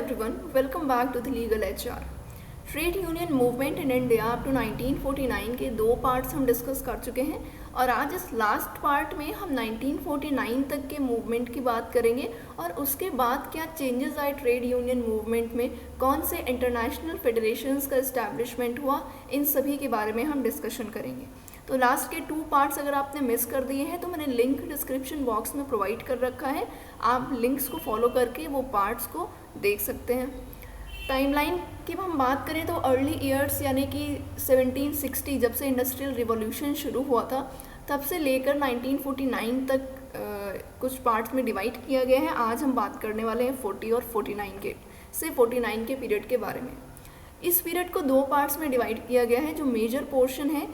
everyone, welcome back to the Legal HR. Trade union movement in India up to 1949 के दो parts हम discuss कर चुके हैं और आज इस लास्ट पार्ट में हम 1949 तक के मूवमेंट की बात करेंगे और उसके बाद क्या चेंजेस आए ट्रेड यूनियन मूवमेंट में, कौन से इंटरनेशनल फेडरेशंस का इस्टेब्लिशमेंट हुआ, इन सभी के बारे में हम डिस्कशन करेंगे। तो लास्ट के 2 पार्ट्स अगर आपने मिस कर दिए हैं तो मैंने लिंक डिस्क्रिप्शन बॉक्स में प्रोवाइड कर रखा है, आप लिंक्स को फॉलो करके वो पार्ट्स को देख सकते हैं। टाइमलाइन की हम बात करें तो अर्ली ईयर्स यानी कि 1760 जब से इंडस्ट्रियल रिवॉल्यूशन शुरू हुआ था तब से लेकर 1949 तक कुछ पार्ट्स में डिवाइड किया गया है। आज हम बात करने वाले हैं 40 और 49 के पीरियड के बारे में। इस पीरियड को 2 पार्ट्स में डिवाइड किया गया है। जो मेजर पोर्शन है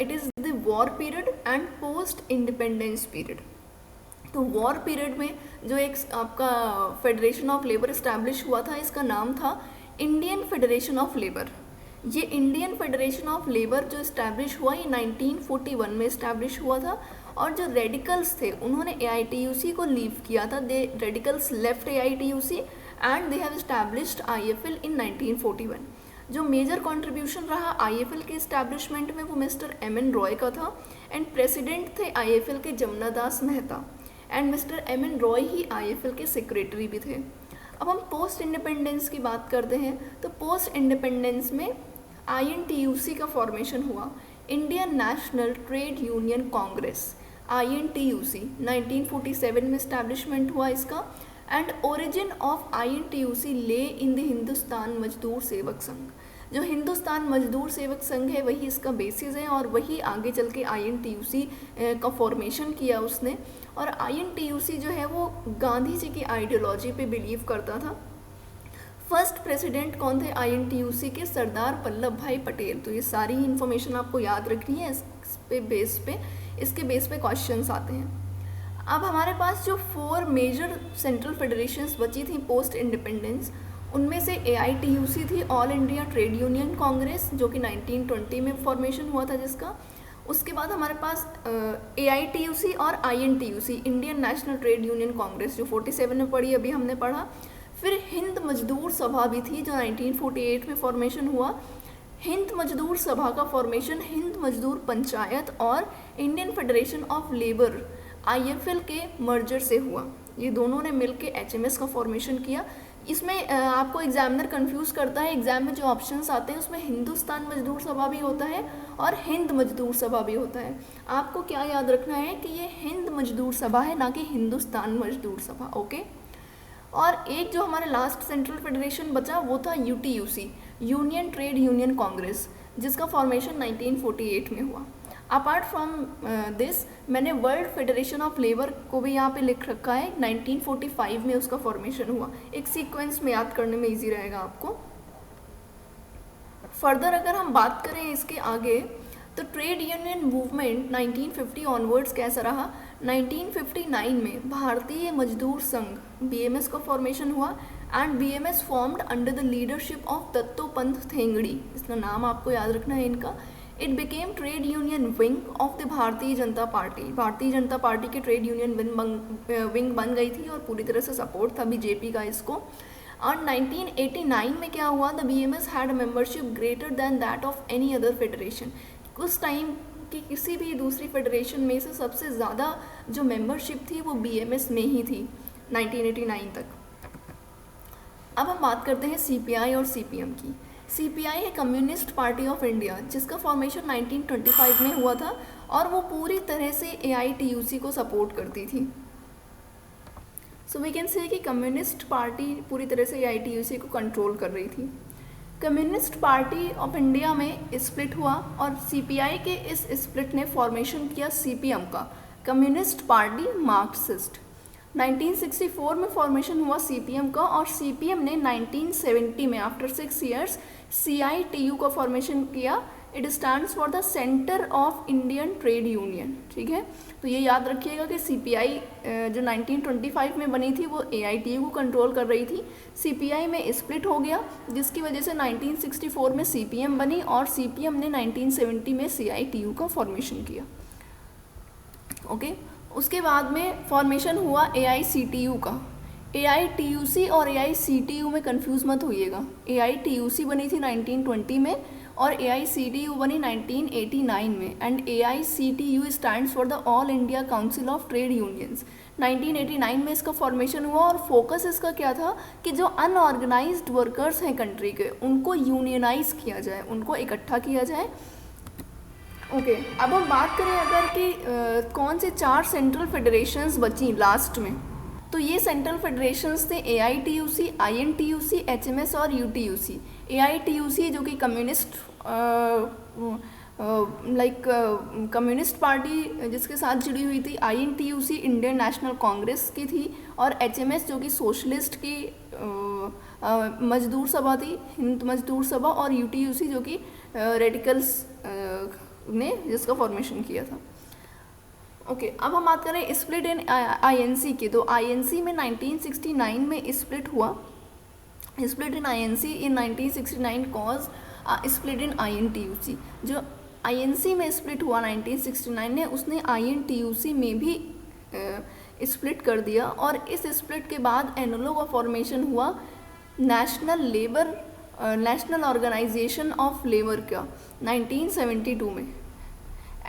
it is the war period and post independence period. तो वॉर पीरियड में जो एक आपका फेडरेशन ऑफ लेबर इस्टेब्लिश हुआ था, इसका नाम था इंडियन फेडरेशन ऑफ लेबर। ये इंडियन फेडरेशन ऑफ लेबर जो इस्टेब्लिश हुआ ये 1941 में इस्टेब्लिश हुआ था और जो रेडिकल्स थे उन्होंने AITUC को लीव किया था। They radicals left AITUC and they have established IFL in 1941। जो मेजर कंट्रीब्यूशन रहा IFL के इस्टेब्लिशमेंट में वो मिस्टर MN रॉय का था एंड प्रेसिडेंट थे IFL के Jamuna Das Mehta and mister MN Roy ही IFL के सेक्रेटरी भी थे। अब हम पोस्ट इंडिपेंडेंस की बात करते हैं तो पोस्ट इंडिपेंडेंस में INTUC का फॉर्मेशन हुआ, Indian national trade union Congress. INTUC 1947 में इस्टेब्लिशमेंट हुआ इसका एंड ओरिजिन ऑफ INTUC ले इन द हिंदुस्तान मजदूर सेवक संघ। जो हिंदुस्तान मजदूर सेवक संघ है वही इसका बेसिस है और वही आगे चल के INTUC का फॉर्मेशन किया उसने। और INTUC जो है वो गांधी जी की आइडियोलॉजी पे बिलीव करता था। फर्स्ट प्रेसिडेंट कौन थे INTUC के? सरदार वल्लभ भाई पटेल। तो ये सारी इन्फॉर्मेशन आपको याद रखनी है, इसके बेस पे क्वेश्चंस आते हैं। अब हमारे पास जो 4 मेजर सेंट्रल फेडरेशंस बची थी पोस्ट इंडिपेंडेंस, उनमें से AITUC थी, all India trade union congress, जो कि 1920 में फॉर्मेशन हुआ था जिसका। उसके बाद हमारे पास AITUC और INTUC, Indian national trade union congress, जो 47 में पढ़ी, अभी हमने पढ़ा। फिर हिंद मजदूर सभा भी थी जो 1948 में फॉर्मेशन हुआ। हिंद मजदूर सभा का फॉर्मेशन हिंद मजदूर पंचायत और Indian federation of labour IFL के मर्जर से हुआ। ये दोनों ने मिलकर HMS का फॉर्मेशन किया। इसमें आपको एग्जामिनर कंफ्यूज करता है, एग्जाम में जो ऑप्शंस आते हैं उसमें हिंदुस्तान मजदूर सभा भी होता है और हिंद मजदूर सभा भी होता है। आपको क्या याद रखना है कि ये हिंद मजदूर सभा है, ना कि हिंदुस्तान मजदूर सभा। ओके। और एक जो हमारे लास्ट सेंट्रल फेडरेशन बचा वो था UTUC, union trade union Congress, जिसका फॉर्मेशन 1948 में हुआ। अपार्ट फ्रॉम दिस मैंने वर्ल्ड फेडरेशन ऑफ लेबर को भी यहाँ पे लिख रखा है, 1945 में उसका फॉर्मेशन हुआ। एक सीक्वेंस में याद करने में इजी रहेगा आपको। फर्दर अगर हम बात करें इसके आगे तो ट्रेड यूनियन मूवमेंट 1950 ऑनवर्ड्स कैसा रहा। 1959 में भारतीय मजदूर संघ BMS का फॉर्मेशन हुआ and BMS formed under the leadership of Dattopant Thengadi. इसका नाम आपको याद रखना है इनका। It became trade union wing of the Bharatiya Janata party. Bharatiya Janata party के ट्रेड यूनियन विंग बन गई थी और पूरी तरह से सपोर्ट था BJP का इसको। और 1989 में क्या हुआ, the BMS had membership greater than that of any other federation. उस टाइम की किसी भी दूसरी फेडरेशन में से सबसे ज़्यादा जो मेंबरशिप थी वो BMS में ही थी 1989 तक। अब हम बात करते हैं CPI और CPM की। CPI है कम्युनिस्ट पार्टी ऑफ इंडिया, जिसका फॉर्मेशन 1925 में हुआ था और वो पूरी तरह से AITUC को सपोर्ट करती थी। सो वी कैन से कि कम्युनिस्ट पार्टी पूरी तरह से AITUC को कंट्रोल कर रही थी। कम्युनिस्ट पार्टी ऑफ इंडिया में स्प्लिट हुआ और CPI के इस स्प्लिट ने फॉर्मेशन किया CPM का, कम्युनिस्ट पार्टी मार्क्सिस्ट। 1964 में फॉर्मेशन हुआ CPM का और CPM ने 1970 में आफ्टर 6 ईयर्स CITU का फॉर्मेशन किया। It stands for the centre of Indian trade union. ठीक है, तो ये याद रखिएगा कि CPI जो 1925 में बनी थी वो AITU को कंट्रोल कर रही थी। CPI में स्प्लिट हो गया जिसकी वजह से 1964 में CPM बनी और CPM ने 1970 में CITU का फॉर्मेशन किया। ओके। उसके बाद में फॉर्मेशन हुआ AICTU का, AITUC और AICTU में कंफ्यूज मत होइएगा। AITUC बनी थी 1920 में और AICTU बनी 1989 में, and AICTU stands for the all India council of trade unions. 1989 में इसका फॉर्मेशन हुआ और फोकस इसका क्या था कि जो अनऑर्गेनाइज्ड वर्कर्स हैं कंट्री के, उनको यूनियनाइज किया जाए, उनको इकट्ठा किया जाए। ओके, अब हम बात करें अगर कि कौन से 4 सेंट्रल फेडरेशंस बची लास्ट में, तो ये सेंट्रल फेडरेशंस थे AITUC, INTUC, HMS और UTUC। AITUC जो कि कम्युनिस्ट कम्युनिस्ट पार्टी जिसके साथ जुड़ी हुई थी, INTUC इंडियन नेशनल कांग्रेस की थी, और HMS जो कि सोशलिस्ट की मजदूर सभा थी, हिंद मजदूर सभा, और UTUC जो कि रेडिकल्स ने जिसका फॉर्मेशन किया था। ओके, अब हम बात करें स्प्लिट इन INC की, तो INC में 1969 में स्प्लिट हुआ। Split in INC in 1969 cause split in INTUC। जो INC में स्प्लिट हुआ 1969 ने, उसने INTUC में भी स्प्लिट कर दिया, और इस स्प्लिट के बाद NLO का फॉर्मेशन हुआ, नेशनल ऑर्गेनाइजेशन ऑफ लेबर का 1972 में।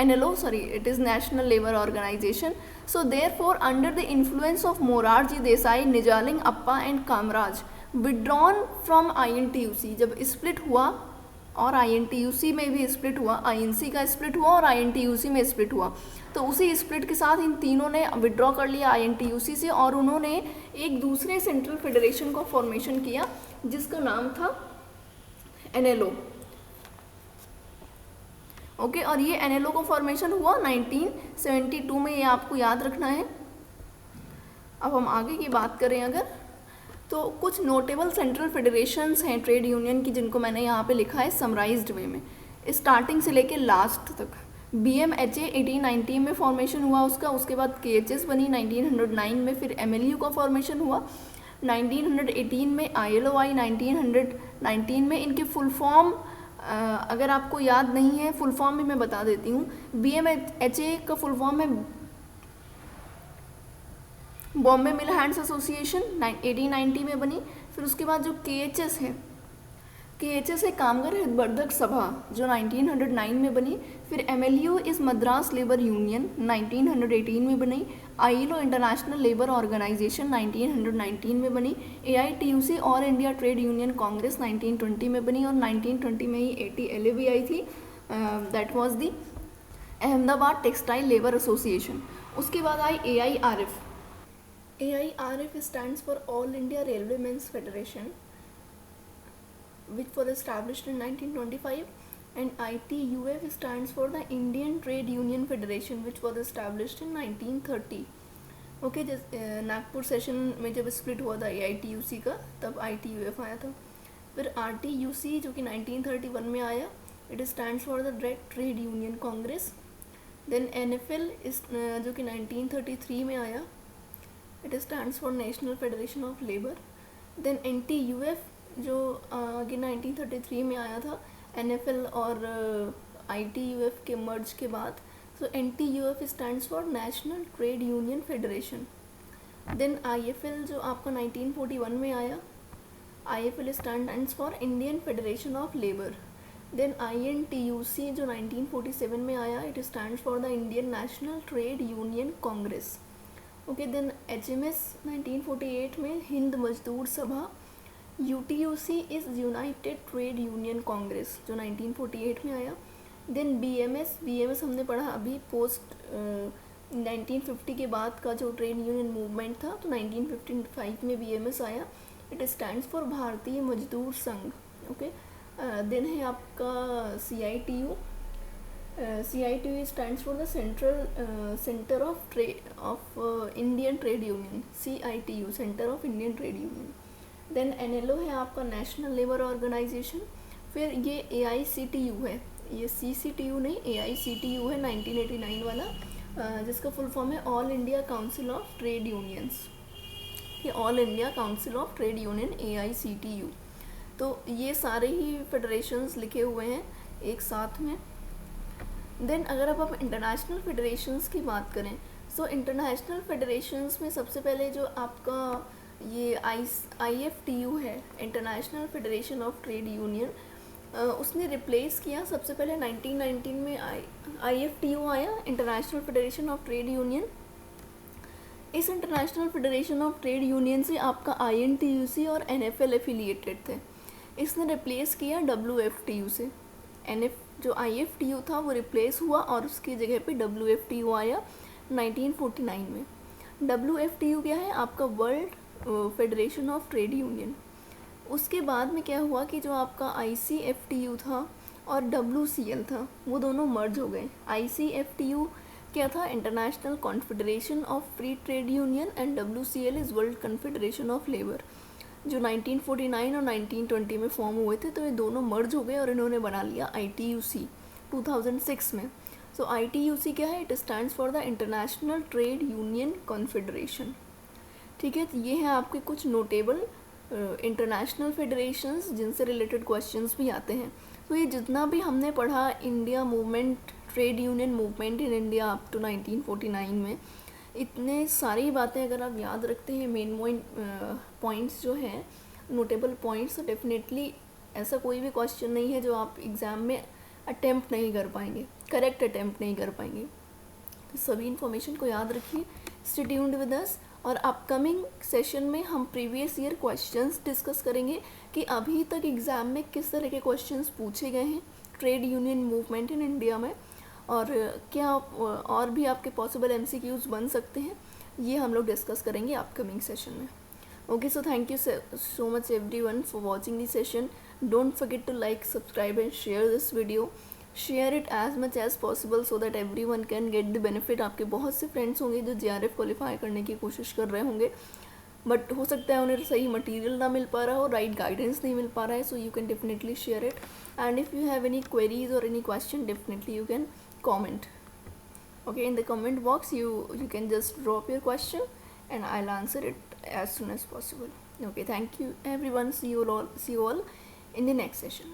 NLO, sorry, it is National Labour Organization. So therefore, under the influence of Morarji Desai, Nijaling Appa and Kamraj withdrawn from INTUC। जब स्प्लिट हुआ और INTUC में भी स्प्लिट हुआ, INC का स्प्लिट हुआ और INTUC में स्प्लिट हुआ, तो उसी स्प्लिट के साथ इन तीनों ने विड्रॉ कर लिया INTUC से, और उन्होंने एक दूसरे सेंट्रल फेडरेशन का फॉर्मेशन किया जिसका नाम था NLO। ओके, और ये NLO का फॉर्मेशन हुआ 1972 में, ये आपको याद रखना है। अब हम आगे की बात करें अगर, तो कुछ नोटेबल सेंट्रल फेडरेशंस हैं ट्रेड यूनियन की, जिनको मैंने यहाँ पे लिखा है समराइज्ड वे में, स्टार्टिंग से लेके लास्ट तक। BMHA 1890 में फॉर्मेशन हुआ उसका, उसके बाद KHS बनी 1909 में, फिर MLU का फॉर्मेशन हुआ 1918 में, ILOI 1919 में। इनके फुल फॉर्म अगर आपको याद नहीं है, फुल फॉर्म भी मैं बता देती हूँ। BMHA का फुल फॉर्म है बॉम्बे मिल हैंड्स एसोसिएशन, 1890 में बनी। फिर उसके बाद जो KHS है, KHS है कामगार हितवर्धक सभा, जो 1909 में बनी। फिर MLU इस मद्रास लेबर यूनियन 1918 में बनी। ILO इंटरनेशनल लेबर ऑर्गेनाइजेशन 1919 में बनी। AITUC all India trade union Congress 1920 में बनी, और 1920 में ही ATLA भी आई थी, that was the Ahmedabad textile labour association. उसके बाद आई AIRF। AIRF stands for all India railway men's federation, which was established in 1925, and ITUF stands for the Indian Trade Union Federation, which was established in 1930. Okay, Nagpur session में जब split हुआ था AITUC का, तब ITUF आया था। फिर RTUC जो कि 1931 में आया, it stands for the trade union congress. Then NFL जो कि 1933 में आया, it stands for national federation of labour. Then NTUF जो आगे 1933 में आया था, NFL और ITUF के मर्ज के बाद। So NTUF stands for national trade union federation. Then IFL जो आपका 1941 में आया, IFL stands for Indian federation of labour. Then INTUC जो 1947 में आया, it stands for the Indian national trade union congress. Okay, then HMS 1948 में Hind Mazdoor Sabha. UTUC is united trade union congress, जो 1948 में आया। देन BMS हमने पढ़ा अभी पोस्ट 1950 के बाद का जो ट्रेड यूनियन मूवमेंट था, तो 1955 में BMS आया, इट स्टैंड्स फॉर भारतीय मजदूर संघ। ओके, देन है आपका CITU stands for the centre of Indian trade union, CITU centre of Indian trade union. Then NLO है आपका नेशनल लेबर ऑर्गेनाइजेशन। फिर ये AICTU है, ये CCTU नहीं, AICTU है 1989 वाला, जिसका फुल फॉर्म है all India council of trade unions. ये all India council of trade union AICTU। तो ये सारे ही फेडरेशंस लिखे हुए हैं एक साथ में। देन अगर अब हम इंटरनेशनल फेडरेशंस की बात करें, सो इंटरनेशनल फेडरेशंस में सबसे पहले जो आपका ये IFTU है, international federation of trade union, उसने रिप्लेस किया। सबसे पहले 1919 में IFTU आया, international federation of trade union. इस international federation of trade union से आपका INTUC और NFL एफिलिएटेड थे। इसने रिप्लेस किया WFTU से। जो IFTU था वो रिप्लेस हुआ और उसकी जगह पे WFTU आया 1949 में। WFTU क्या है? आपका world federation of trade union. उसके बाद में क्या हुआ कि जो आपका ICFTU था और WCL था वो दोनों मर्ज हो गए। ICFTU क्या था? International confederation of free trade union, and WCL is world confederation of labour, जो 1949 और 1920 में फॉर्म हुए थे। तो ये दोनों मर्ज हो गए और इन्होंने बना लिया ITUC 2006 में। सो ITUC क्या है? It stands for the international trade union confederation. ठीक है, तो ये हैं आपके कुछ नोटेबल इंटरनेशनल फेडरेशंस जिनसे रिलेटेड क्वेश्चंस भी आते हैं। तो ये जितना भी हमने पढ़ा India movement, trade union movement in India up to 1949 में, इतने सारी बातें अगर आप याद रखते हैं, मेन पॉइंट्स जो हैं, नोटेबल पॉइंट्स, तो डेफिनेटली ऐसा कोई भी क्वेश्चन नहीं है जो आप एग्ज़ाम में अटेम्प्ट नहीं कर पाएंगे, करेक्ट अटेम्प्ट नहीं कर पाएंगे। तो सभी इन्फॉर्मेशन को याद रखिए, स्टे ट्यून्ड विद अस। और अपकमिंग सेशन में हम प्रीवियस ईयर क्वेश्चंस डिस्कस करेंगे कि अभी तक एग्ज़ाम में किस तरह के क्वेश्चंस पूछे गए हैं trade union movement in India में, और क्या और भी आपके पॉसिबल MCQs बन सकते हैं, ये हम लोग डिस्कस करेंगे अपकमिंग सेशन में। Okay, so thank you so much everyone for watching the session. Don't forget to like, subscribe and share this video. Share it as much as possible so that everyone can get the benefit. आपके बहुत से friends होंगे जो JRF qualify करने की कोशिश कर रहे होंगे, बट हो सकता है उन्हें सही मटेरियल ना मिल पा रहा हो, राइट गाइडेंस नहीं मिल पा रहा है. So you can definitely share it, and if you have any queries और any question, definitely you can comment. Okay, in the comment box you can just drop your question and I'll answer it as soon as possible. Okay, thank you everyone. See you all in the next session.